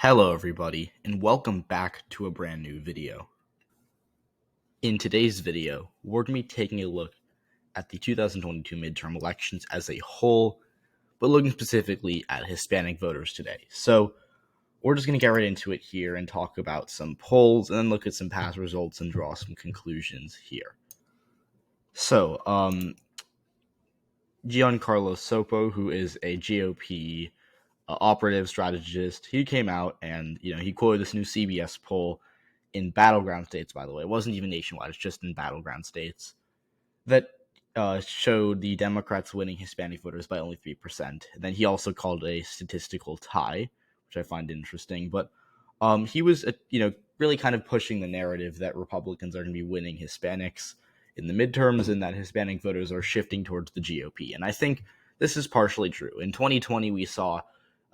Hello everybody, and welcome back to a brand new video. In today's video, we're going to be taking a look at the 2022 midterm elections as a whole, but looking specifically at Hispanic voters today. So we're just going to get right into it here and talk about some polls and then look at some past results and draw some conclusions here. So, Giancarlo Sopo, who is a GOP operative strategist, he came out and he quoted this new CBS poll in battleground states. By the way, it wasn't even nationwide; it's just in battleground states that showed the Democrats winning Hispanic voters by only 3%. And then he also called a statistical tie, which I find interesting. But he was really kind of pushing the narrative that Republicans are going to be winning Hispanics in the midterms and that Hispanic voters are shifting towards the GOP. And I think this is partially true. In 2020, we saw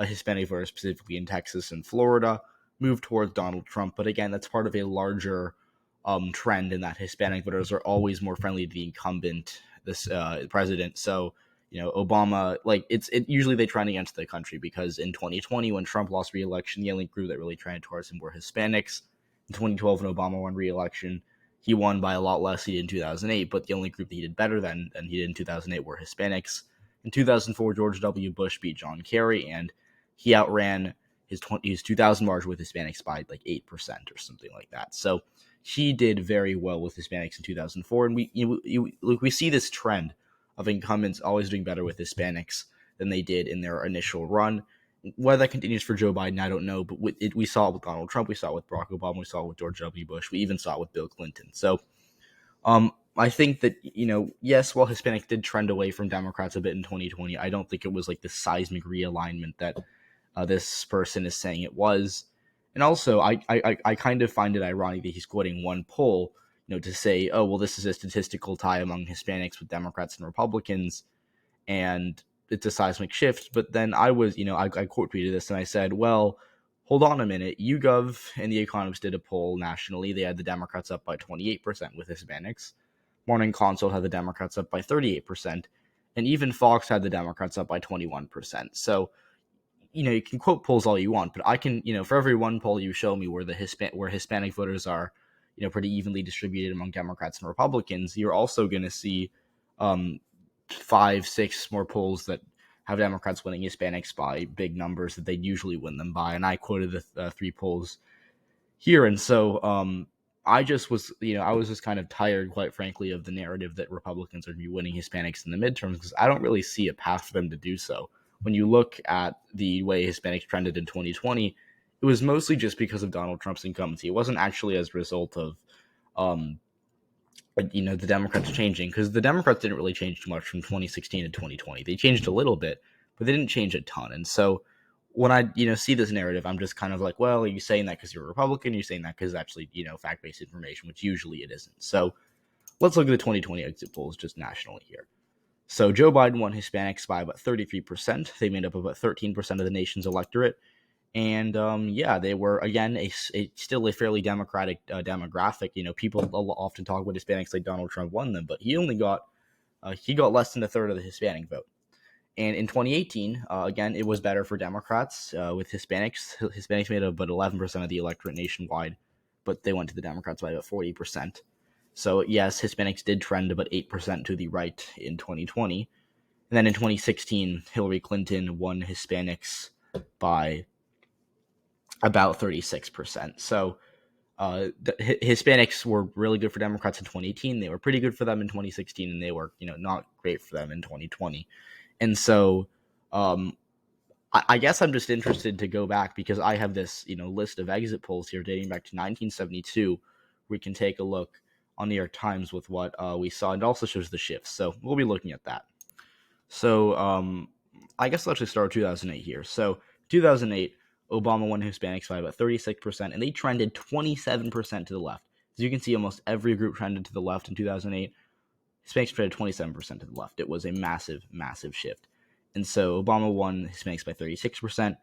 a Hispanic voter, specifically in Texas and Florida, move towards Donald Trump. But again, that's part of a larger trend in that Hispanic voters are always more friendly to the incumbent, this president. So, Obama, usually they trend against the country because in 2020, when Trump lost re-election, the only group that really trended towards him were Hispanics. In 2012, when Obama won re-election, he won by a lot less he did in 2008, but the only group that he did better than he did in 2008 were Hispanics. In 2004, George W. Bush beat John Kerry, and he outran his 2000 margin with Hispanics by like 8% or something like that. So he did very well with Hispanics in 2004, and we see this trend of incumbents always doing better with Hispanics than they did in their initial run. Whether that continues for Joe Biden, I don't know, but we saw it with Donald Trump, we saw it with Barack Obama, we saw it with George W. Bush, we even saw it with Bill Clinton. So I think that, yes, while Hispanics did trend away from Democrats a bit in 2020, I don't think it was like the seismic realignment that this person is saying it was. And also, I kind of find it ironic that he's quoting one poll, to say, oh, well, this is a statistical tie among Hispanics with Democrats and Republicans, and it's a seismic shift. But then I quote tweeted this and I said, well, hold on a minute. YouGov and The Economist did a poll nationally. They had the Democrats up by 28% with Hispanics. Morning Consult had the Democrats up by 38%. And even Fox had the Democrats up by 21%. So, you can quote polls all you want, but I can, for every one poll you show me where where Hispanic voters are, pretty evenly distributed among Democrats and Republicans, you're also going to see 5-6 more polls that have Democrats winning Hispanics by big numbers that they'd usually win them by. And I quoted the 3 polls here. And so I was just kind of tired, quite frankly, of the narrative that Republicans are going to be winning Hispanics in the midterms, because I don't really see a path for them to do so. When you look at the way Hispanics trended in 2020, it was mostly just because of Donald Trump's incumbency. It wasn't actually as a result of, the Democrats changing, because the Democrats didn't really change too much from 2016 to 2020. They changed a little bit, but they didn't change a ton. And so when I, see this narrative, I'm just kind of like, well, are you saying that because you're a Republican? Are you saying that because it's actually, fact-based information, which usually it isn't. So let's look at the 2020 exit polls just nationally here. So Joe Biden won Hispanics by about 33%. They made up about 13% of the nation's electorate. And they were, again, still a fairly Democratic demographic. People often talk about Hispanics like Donald Trump won them, but he got less than a third of the Hispanic vote. And in 2018, again, it was better for Democrats with Hispanics. Hispanics made up about 11% of the electorate nationwide, but they went to the Democrats by about 40%. So, yes, Hispanics did trend about 8% to the right in 2020. And then in 2016, Hillary Clinton won Hispanics by about 36%. So, Hispanics were really good for Democrats in 2018. They were pretty good for them in 2016, and they were, not great for them in 2020. And so, I guess I'm just interested to go back because I have this, list of exit polls here dating back to 1972. We can take a look on New York Times with what we saw. It also shows the shifts, so we'll be looking at that. So I guess let's just start with 2008 here. So 2008, Obama won Hispanics by about 36%, and they trended 27% to the left. As you can see, almost every group trended to the left in 2008. Hispanics trended 27% to the left. It was a massive, massive shift. And so Obama won Hispanics by 36%.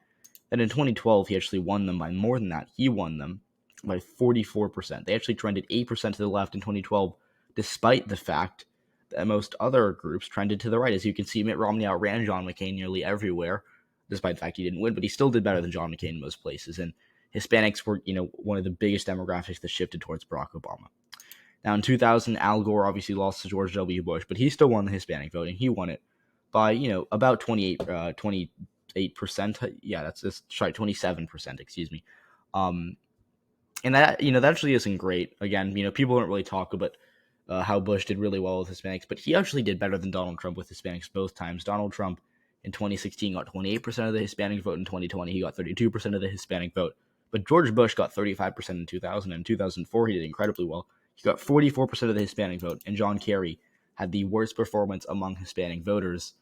And in 2012, he actually won them by more than that. He won them by 44%. They actually trended 8% to the left in 2012, despite the fact that most other groups trended to the right. As you can see, Mitt Romney outran John McCain nearly everywhere. despite the fact he didn't win, but he still did better than John McCain in most places. And Hispanics were, one of the biggest demographics that shifted towards Barack Obama. Now, in 2000, Al Gore obviously lost to George W. Bush, but he still won the Hispanic vote, and he won it by, about 28%. Yeah, that's sorry, 27%, excuse me. And that actually isn't great. Again, people don't really talk about how Bush did really well with Hispanics, but he actually did better than Donald Trump with Hispanics both times. Donald Trump in 2016 got 28% of the Hispanic vote. In 2020, he got 32% of the Hispanic vote. But George Bush got 35% in 2000. In 2004, he did incredibly well. He got 44% of the Hispanic vote. And John Kerry had the worst performance among Hispanic voters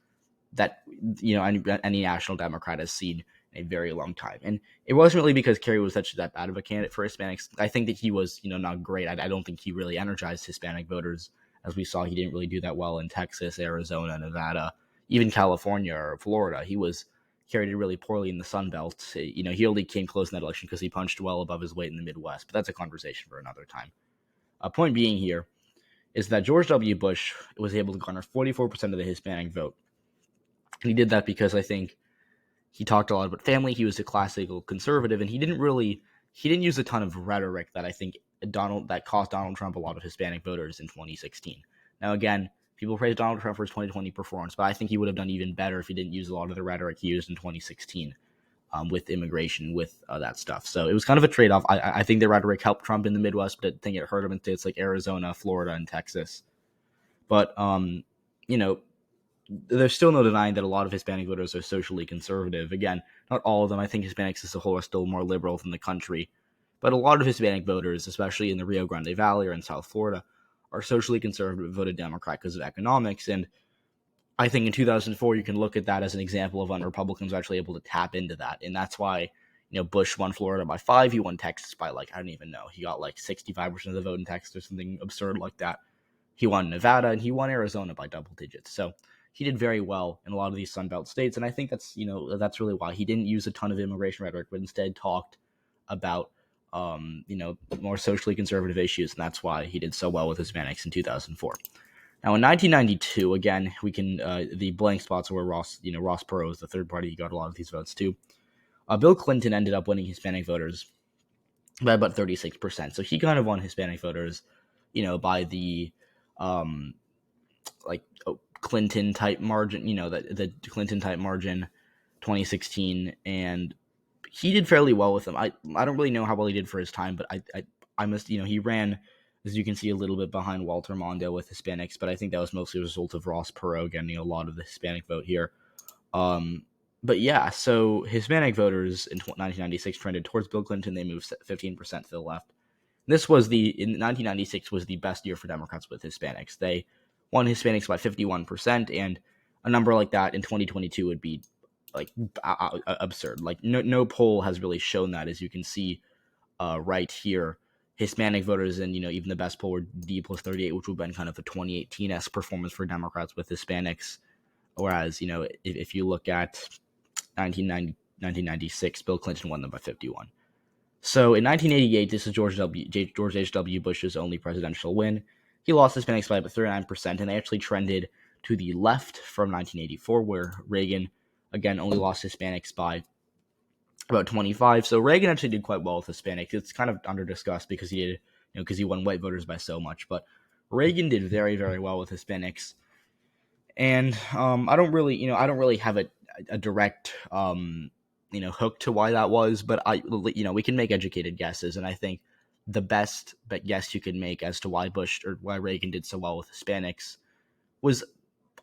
that any national Democrat has seen in a very long time. And it wasn't really because Kerry was such that bad of a candidate for Hispanics. I think that he was not great. I don't think he really energized Hispanic voters. As we saw, he didn't really do that well in Texas, Arizona, Nevada, even California or Florida. Kerry did really poorly in the Sun Belt. He only came close in that election because he punched well above his weight in the Midwest. But that's a conversation for another time. A point being here is that George W. Bush was able to garner 44% of the Hispanic vote. And he did that because I think he talked a lot about family. He was a classical conservative, and he didn't use a ton of rhetoric that I think that cost Donald Trump a lot of Hispanic voters in 2016. Now, again, people praise Donald Trump for his 2020 performance, but I think he would have done even better if he didn't use a lot of the rhetoric he used in 2016 with immigration, with that stuff. So it was kind of a trade-off. I think the rhetoric helped Trump in the Midwest, but I think it hurt him in states like Arizona, Florida, and Texas. But, there's still no denying that a lot of Hispanic voters are socially conservative. Again, not all of them. I think Hispanics as a whole are still more liberal than the country. But a lot of Hispanic voters, especially in the Rio Grande Valley or in South Florida, are socially conservative, voted Democrat because of economics. And I think in 2004, you can look at that as an example of when Republicans were actually able to tap into that. And that's why, Bush won Florida by 5. He won Texas by, I don't even know. He got 65% of the vote in Texas or something absurd like that. He won Nevada, and he won Arizona by double digits. So he did very well in a lot of these Sunbelt states, and I think that's really why he didn't use a ton of immigration rhetoric, but instead talked about more socially conservative issues, and that's why he did so well with Hispanics in 2004. Now in 1992, again, we can the blank spots where Ross Perot is the third party. He got a lot of these votes too. Bill Clinton ended up winning Hispanic voters by about 36%, so he kind of won Hispanic voters, by the Clinton type margin, the Clinton type margin, 2016, and he did fairly well with them. I don't really know how well he did for his time, but I must, he ran, as you can see, a little bit behind Walter Mondale with Hispanics, but I think that was mostly a result of Ross Perot getting a lot of the Hispanic vote here. But yeah, so Hispanic voters in 1996 trended towards Bill Clinton. They moved 15% to the left. In 1996 was the best year for Democrats with Hispanics. They won Hispanics by 51%, and a number like that in 2022 would be absurd. No poll has really shown that, as you can see right here. Hispanic voters, and even the best poll were D plus 38, which would have been kind of a 2018-esque performance for Democrats with Hispanics. Whereas, if you look at 1996, Bill Clinton won them by 51. So in 1988, this is George H.W. Bush's only presidential win. He lost Hispanics by about 39%, and they actually trended to the left from 1984, where Reagan, again, only lost Hispanics by about 25. So Reagan actually did quite well with Hispanics. It's kind of under-discussed because he won white voters by so much. But Reagan did very, very well with Hispanics. And I don't really have a direct hook to why that was, but we can make educated guesses, and I think the best guess you could make as to why Reagan did so well with Hispanics was,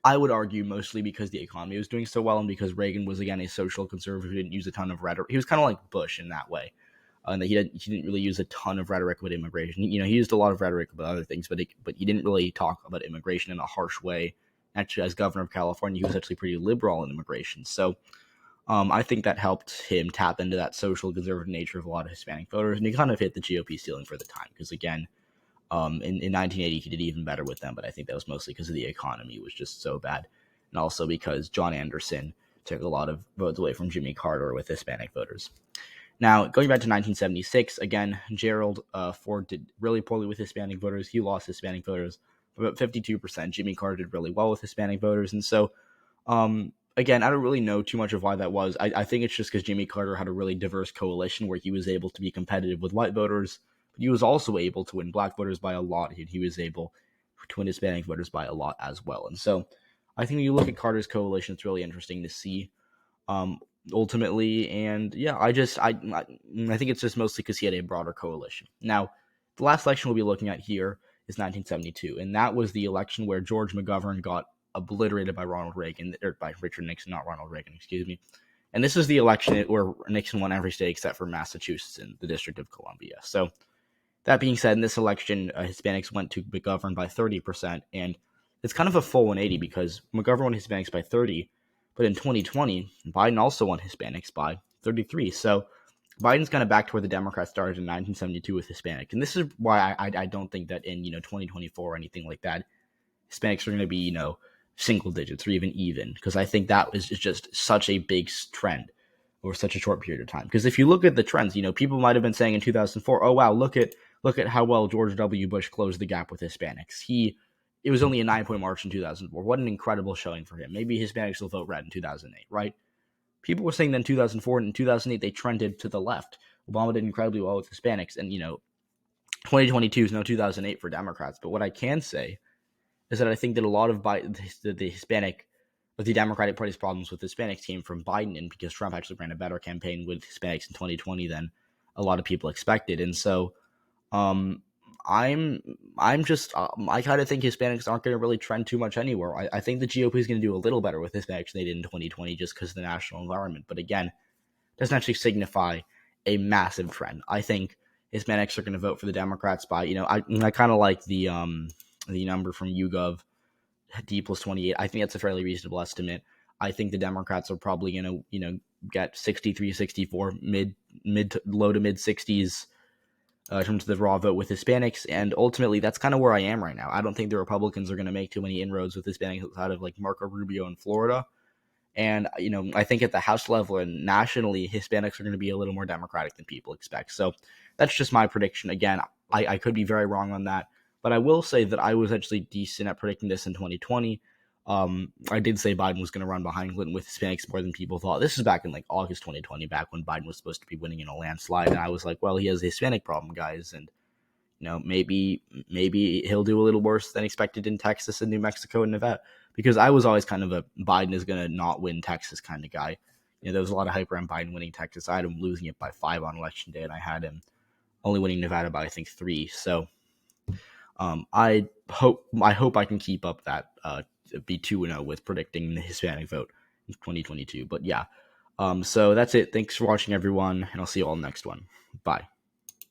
I would argue, mostly because the economy was doing so well, and because Reagan was, again, a social conservative who didn't use a ton of rhetoric. He was kind of like Bush in that way, and that he didn't really use a ton of rhetoric with immigration. He used a lot of rhetoric about other things, but he didn't really talk about immigration in a harsh way. Actually, as governor of California, he was actually pretty liberal in immigration. So I think that helped him tap into that social conservative nature of a lot of Hispanic voters, and he kind of hit the GOP ceiling for the time. Because again, in 1980, he did even better with them, but I think that was mostly because of the economy was just so bad, and also because John Anderson took a lot of votes away from Jimmy Carter with Hispanic voters. Now, going back to 1976, again, Gerald Ford did really poorly with Hispanic voters. He lost Hispanic voters about 52%. Jimmy Carter did really well with Hispanic voters, and so Again, I don't really know too much of why that was. I think it's just because Jimmy Carter had a really diverse coalition where he was able to be competitive with white voters, but he was also able to win black voters by a lot. He was able to win Hispanic voters by a lot as well. And so I think when you look at Carter's coalition, it's really interesting to see um, ultimately. And yeah, I think it's just mostly because he had a broader coalition. Now, the last election we'll be looking at here is 1972, and that was the election where George McGovern got obliterated by Ronald Reagan, or by Richard Nixon, not Ronald Reagan, excuse me. And this is the election where Nixon won every state except for Massachusetts and the District of Columbia. So that being said, in this election, Hispanics went to McGovern by 30%, and it's kind of a full 180 because McGovern won Hispanics by 30, but in 2020, Biden also won Hispanics by 33. So Biden's kind of back to where the Democrats started in 1972 with Hispanic, and this is why I don't think that in 2024 or anything like that, Hispanics are going to be single digits or even because I think that is just such a big trend over such a short period of time. Because if you look at the trends, people might have been saying in 2004, oh wow, look at how well George W. Bush closed the gap with Hispanics. It was only a 9-point march in 2004. What an incredible showing for him. Maybe Hispanics will vote red in 2008, right? People were saying that in 2004 and in 2008 they trended to the left. Obama did incredibly well with Hispanics, and 2022 is no 2008 for Democrats. But what I can say is that I think that a lot of the Democratic Party's problems with Hispanics came from Biden, and because Trump actually ran a better campaign with Hispanics in 2020 than a lot of people expected. And so um, I'm just I kind of think Hispanics aren't going to really trend too much anywhere. I think the GOP is going to do a little better with Hispanics than they did in 2020 just because of the national environment. But again, it doesn't actually signify a massive trend. I think Hispanics are going to vote for the Democrats by I kind of like the number from YouGov D plus 28. I think that's a fairly reasonable estimate. I think the Democrats are probably going to get 63, 64, mid to low to mid 60s in terms of the raw vote with Hispanics, and ultimately that's kind of where I am right now. I don't think the Republicans are going to make too many inroads with Hispanics outside of like Marco Rubio in Florida. And I think at the House level and nationally, Hispanics are going to be a little more Democratic than people expect. So that's just my prediction. Again, I could be very wrong on that, but I will say that I was actually decent at predicting this in 2020. I did say Biden was going to run behind Clinton with Hispanics more than people thought. This is back in like August 2020, back when Biden was supposed to be winning in a landslide, and I was like, well, he has a Hispanic problem, guys, and maybe he'll do a little worse than expected in Texas and New Mexico and Nevada, because I was always kind of a Biden is going to not win Texas kind of guy. There was a lot of hype around Biden winning Texas. I had him losing it by 5 on election day, and I had him only winning Nevada by I think 3. So I hope I can keep up that be 2-0 with predicting the Hispanic vote in 2022. But yeah, so that's it. Thanks for watching, everyone, and I'll see you all next one. Bye.